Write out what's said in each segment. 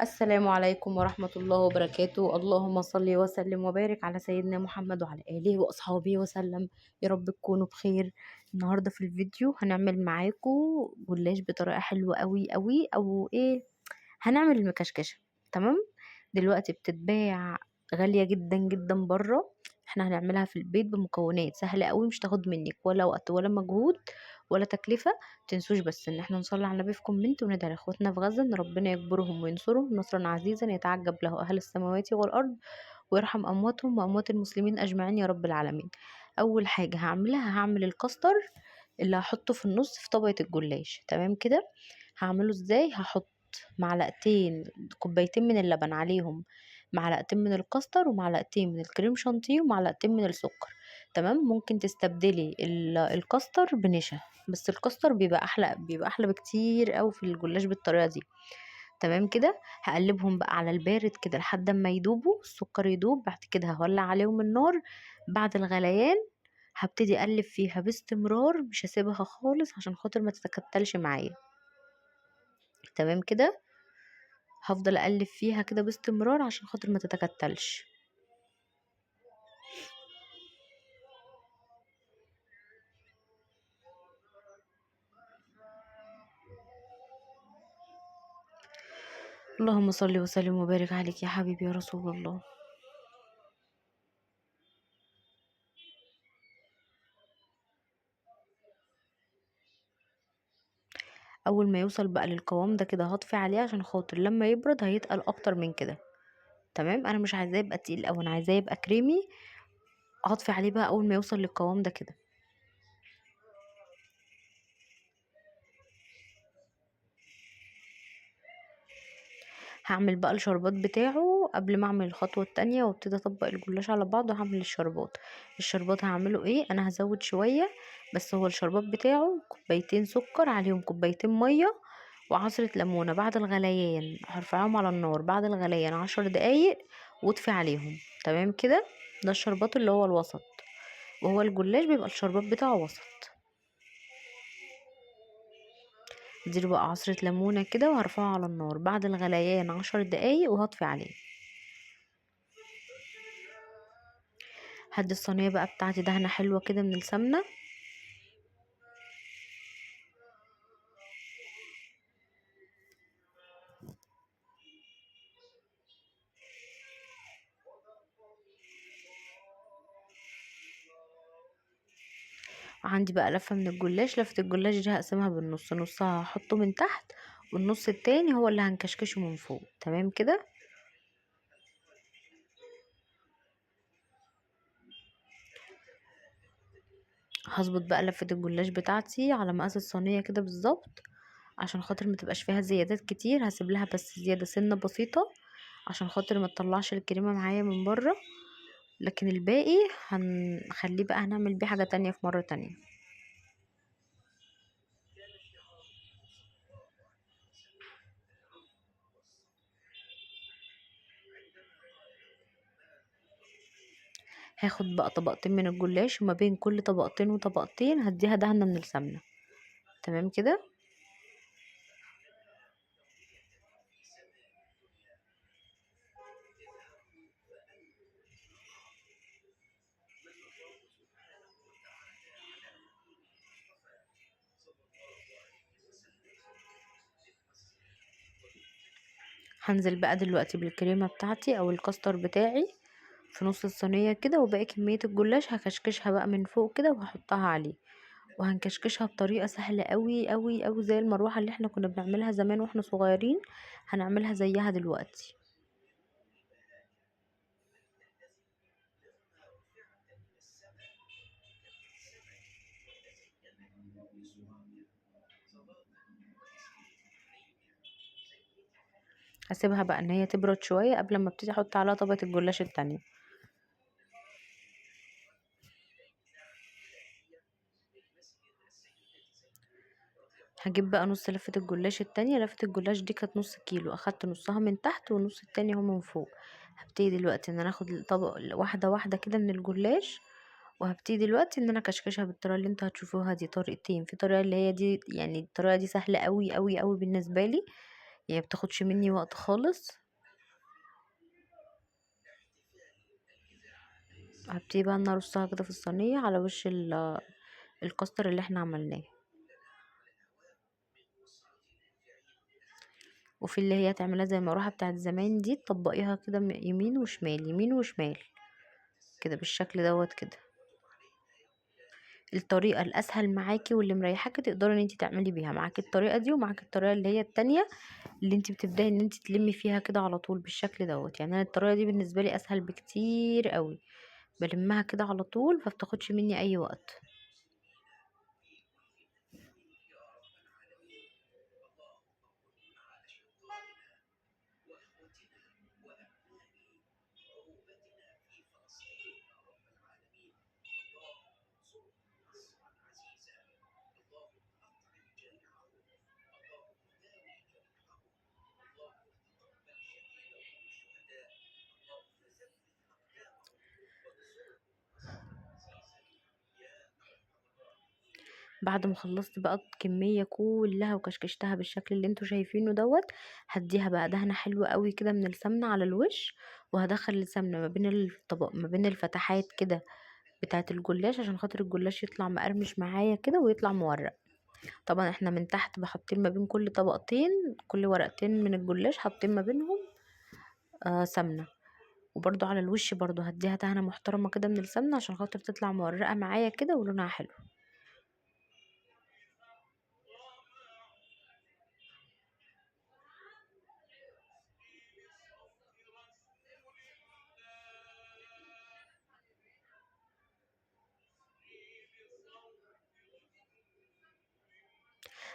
السلام عليكم ورحمة الله وبركاته. اللهم صل وسلم وبارك على سيدنا محمد وعلى آله وأصحابه وسلم. يا رب تكونوا بخير. النهاردة في الفيديو هنعمل معاكم جلاش بطريقة حلوة قوي قوي، أو إيه، هنعمل المكشكشة. تمام. دلوقتي بتتباع غالية جدا جدا بره. احنا هنعملها في البيت بمكونات سهلة قوي، مش تاخد منك ولا وقت ولا مجهود ولا تكلفة. تنسوش بس ان احنا نصلي على النبي في كومنت، وندعي لاخواتنا في غزة ان ربنا يكبرهم وينصرهم نصرا عزيزا يتعجب له اهل السماوات والارض، ويرحم امواتهم واموات المسلمين اجمعين يا رب العالمين. اول حاجة هعملها، هعمل الكاستر اللي هحطه في النص في طبقة الجلاش. تمام كده. هعمله ازاي؟ هحط معلقتين، كوبايتين من اللبن، عليهم معلقتين من الكاستر ومعلقتين من الكريم شانتيه ومعلقتين من السكر. تمام. ممكن تستبدلي الكاستر بنشا، بس الكاستر بيبقى احلى، بيبقى احلى بكتير قوي في الجلاش بالطريقه دي. تمام كده. هقلبهم بقى على البارد كده لحد ما يدوبوا، السكر يدوب. بعد كده هولع عليهم النار. بعد الغليان هبتدي اقلب فيها باستمرار، مش هسيبها خالص عشان خاطر ما تتكتلش معايا. تمام كده. هفضل اقلب فيها كده باستمرار عشان خاطر ما تتكتلش. اللهم صل وسلم وبارك عليك يا حبيبي يا رسول الله. اول ما يوصل بقى للقوام ده كده هطفي عليه عشان خاطر لما يبرد هيتقل اكتر من كده. تمام. انا مش عايزاه يبقى تقيل اوي، انا عايزاه يبقى كريمي. هطفي عليه بقى اول ما يوصل للقوام ده كده. هعمل بقى الشربات بتاعه قبل ما اعمل الخطوة التانية وابتدي اطبق الجلاش على بعض وهعمل الشربات. الشربات هعمله ايه؟ انا هزود شوية بس. هو الشربات بتاعه كوبايتين سكر عليهم كوبايتين مية وعصرة ليمونة. بعد الغليان هرفعهم على النار بعد الغليان 10 دقايق واطفي عليهم. تمام كده. ده الشربات اللي هو الوسط، وهو الجلاش بيبقى الشربات بتاعه وسط. اديله بقى عصرة ليمونة كده وهرفعه على النار بعد الغليان 10 دقايق وهطفي عليه. هدي الصينية بقى بتاعتي دهنة حلوة كده من السمنة. عندي بقى لفة من الجلاش. لفة الجلاش دي هقسمها بالنص، نصها هحطه من تحت والنص التاني هو اللي هنكشكشه من فوق. تمام كده. هظبط بقى لفة الجلاش بتاعتي على مقاس الصينية كده بالظبط، عشان خاطر ما تبقاش فيها زيادات كتير. هسيب لها بس زيادة سنة بسيطة عشان خاطر ما تطلعش الكريمة معايا من بره، لكن الباقي هنخليه بقى هنعمل بيه حاجة تانية في مرة تانية. هاخد بقى طبقتين من الجلاش وما بين كل طبقتين وطبقتين هديها دهنة من السمنة. تمام كده. هنزل بقى دلوقتي بالكريمة بتاعتي او الكاستر بتاعي في نص الصينية كده، وباقي كمية الجلاش هكشكشها بقى من فوق كده وهحطها عليه. وهنكشكشها بطريقة سهلة قوي قوي قوي، زي المروحة اللي احنا كنا بنعملها زمان واحنا صغيرين. هنعملها زيها دلوقتي. هسيبها بقى ان هي تبرد شوية قبل ما ابتدي احط عليها طبقة الجلاش التانية. هجيب بقى نص لفة الجلاش التانية. لفة الجلاش دي كانت نص كيلو، اخدت نصها من تحت والنص التاني هو من فوق. هبتدي دلوقتي ان انا اخد طبق واحدة واحدة كده من الجلاش، وهبتدي دلوقتي ان انا كشكشها بالطريقة اللي انتوا هتشوفوها دي. طريقتين، في طريقة اللي هي دي، يعني الطريقة دي سهلة قوي قوي قوي بالنسبة لي، يعني بتاخدش مني وقت خالص. هبتدي بقى ان ارصها كده في الصينيه على وش الكاستر اللي احنا عملناه. وفي اللي هي تعملها زي المروحه بتاعت زمان دي، تطبقيها كده يمين وشمال يمين وشمال كده بالشكل دوت كده. الطريقه الاسهل معاكي واللي مريحاكي تقدري ان انت تعملي بيها. معاكي الطريقه دي ومعاكي الطريقه اللي هي التانية اللي انت بتبداي ان انت تلمي فيها كده على طول بالشكل دوت. يعني انا الطريقه دي بالنسبه لي اسهل بكتير قوي، بلمها كده على طول فبتاخدش مني اي وقت. بعد ما خلصت بقى الكميه كلها وكشكشتها بالشكل اللي انتوا شايفينه دوت، هديها بقى دهنه حلوه قوي كده من السمنه على الوش. وهدخل السمنه ما بين الطبق، ما بين الفتحات كده بتاعه الجلاش، عشان خاطر الجلاش يطلع مقرمش معايا كده ويطلع مورق. طبعا احنا من تحت حاطين ما بين كل طبقتين، كل ورقتين من الجلاش حاطين ما بينهم سمنه. وبرضو على الوش برضو هديها دهنه محترمه كده من السمنه عشان خاطر تطلع مورقه معايا كده ولونها حلو.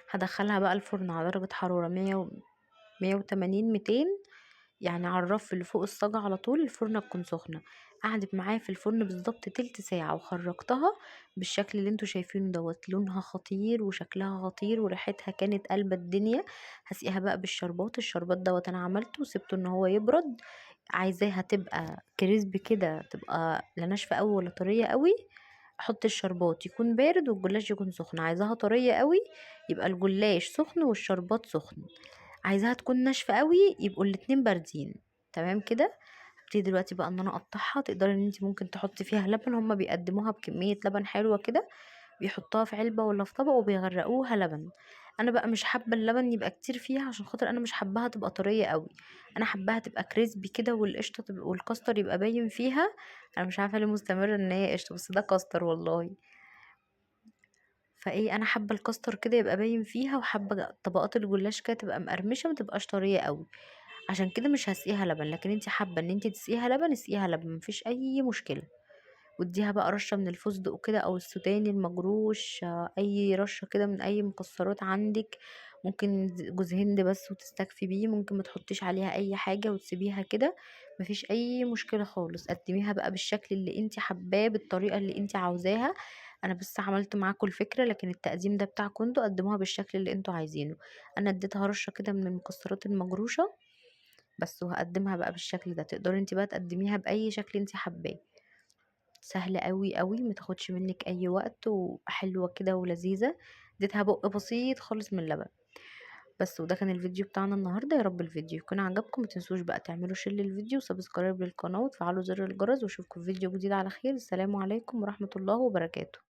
هدخلها بقى الفرن على درجة حرارة 180 200، يعني على الرف اللي فوق الصاجة على طول. الفرن تكون سخنة. قعدت معايا في الفرن بالظبط تلت ساعة وخرجتها بالشكل اللي انتوا شايفينه دوت. لونها خطير وشكلها خطير وريحتها كانت قلبة الدنيا. هسقيها بقى بالشربات. الشربات دوت انا عملته وسبته ان هو يبرد. عايزاها تبقى كريسبي كده، تبقى لا ناشفة قوي ولا طرية قوي، احط الشربات يكون بارد والجلاش يكون سخن. عايزاها طرية قوي يبقى الجلاش سخن والشربات سخن. عايزاها تكون ناشفه قوي يبقوا الاتنين باردين. تمام كده. هبتدي دلوقتي بقى ان انا اقطعها. تقدري ان انت ممكن تحطي فيها لبن، هما بيقدموها بكميه لبن حلوه كده، بيحطوها في علبه ولا في طبق وبيغرقوها لبن. انا بقى مش حابه اللبن يبقى كتير فيها، عشان خاطر انا مش حباها تبقى طريه قوي. انا حباها تبقى كريسبي كده والقشطه تبقى والكاستر يبقى باين فيها. انا مش عارفه ليه مستمره ان هي قشطه بس ده كاستر والله. فايه انا حابه الكاستر كده يبقى باين فيها، وحابه طبقات الجلاش كده تبقى مقرمشه ما تبقاش طريه قوي. عشان كده مش هسقيها لبن. لكن انت حابه ان انت تسقيها لبن اسقيها لبن، مفيش اي مشكله. واديها بقى رشه من الفستق كده او السوداني المجروش، اي رشه كده من اي مكسرات عندك. ممكن جوز هند بس وتستكفي بيه، ممكن ما تحطيش عليها اي حاجه وتسيبيها كده. مفيش اي مشكله خالص. قدميها بقى بالشكل اللي انت حباه بالطريقه اللي انت عاوزاها. انا بس عملت معاكم الفكره، لكن التقديم ده بتاعكم انتوا. قدموها بالشكل اللي انتوا عايزينه. انا اديتها رشه كده من المكسرات المجروشه بس، وهقدمها بقى بالشكل ده. تقدري انت بقى تقدميها باي شكل انت حباه. سهله قوي قوي، ما تاخدش منك اي وقت، وحلوه كده ولذيذه. اديتها بق بسيط خالص من اللبن بس. وده كان الفيديو بتاعنا النهارده. يا رب الفيديو يكون عجبكم. متنسوش بقى تعملوا شير للفيديو وسبسكرايب للقناه وتفعلوا زر الجرس، واشوفكم في فيديو جديد على خير. السلام عليكم ورحمه الله وبركاته.